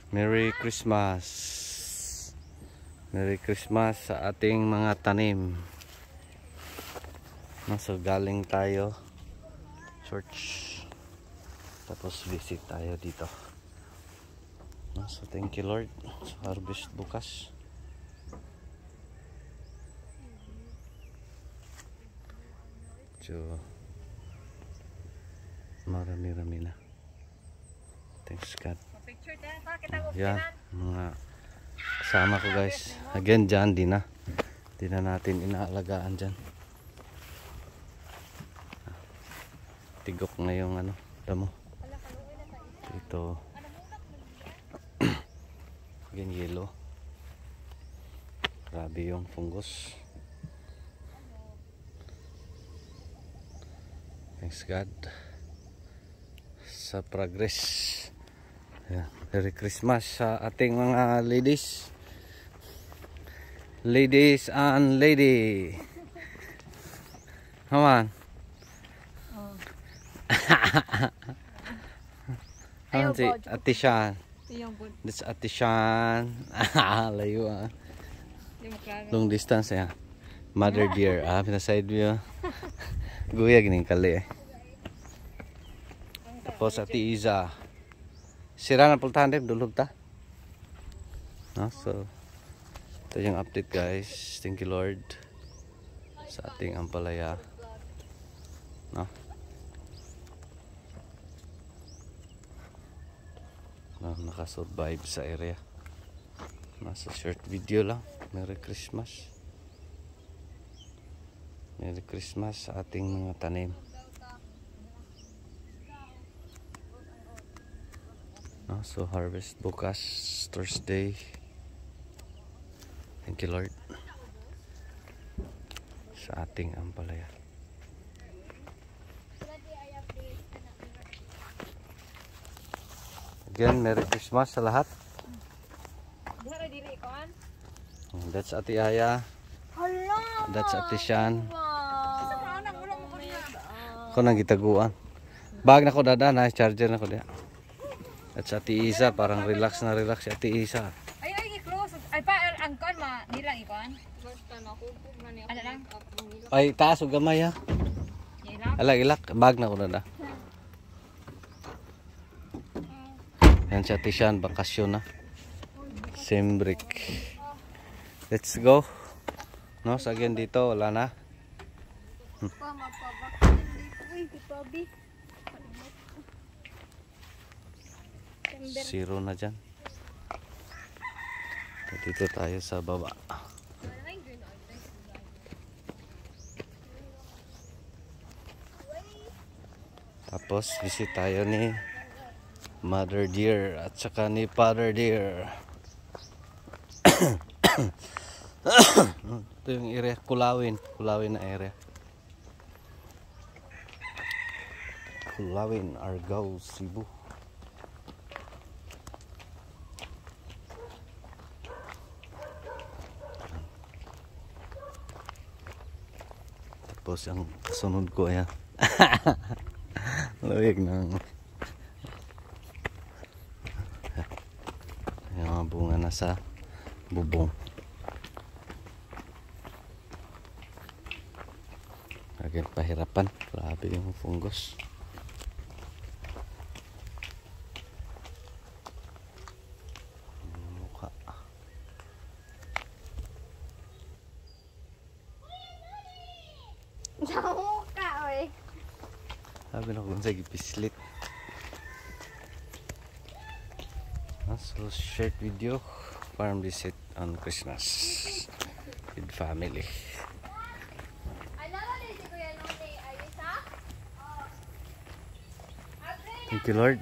Merry Christmas. Merry Christmas sa ating mga tanim. So galing tayo church. Tapos visit tayo dito. So thank you Lord sa harvest bukas. So marami-rami na. Thanks God. Yan, mga kasama ko guys. Again dyan, di na natin inaalagaan dyan. Tigok na yung ano, damo. Dito. Again, yellow. Grabe yung fungus. Thanks God sa progress. Yeah. Merry Christmas sa ating mga ladies. Ladies and lady. Come on. Ano si Ate Shan? This Ate Shan. Layo ah. Long distance ya. Mother dear. Pinaside view. Guya gining kali eh. Tapos Ate Iza. Sira na pultahan din, dulog ta. No? So, ito yung update guys. Thank you Lord sa ating ampalaya. No? No, nakasurvive sa area. Nasa short video lang. Merry Christmas. Merry Christmas sa ating mga tanim. So harvest bukas Thursday. Thank you Lord sa ating ampalaya. Again, Merry Christmas sa lahat. That's Ate Aya. That's Ate Shan. Ako nang gitaguan. Bag na ko dada na charger na ko diya. At sa Ate Isa, parang relax na relax si Ate Isa. Ay, i-close. Ay, pa, ang kon, nilang ikon. Ano lang? Ay, taas o gamay ha. Ilak. Bag na ko na da. Yan si Ate Shan, bakasyon na. Same break. Let's go. No, sa again dito, wala na. Zero na dyan. Dito tayo sa baba. Tapos visit tayo ni Mother Deer at saka ni Father Deer. Ito yung area, Kulawin na area. Kulawin, Argao, Cebu. Tapos ang kasunod ko ayan. Lawig ng yung mga bunga na sa bubong. Agad pahirapan. Grabe yung fungus. Mukha. Mukha, oy. Sabi na kung sa gipislit. So short video, farm visit on Christmas with family. Thank you Lord.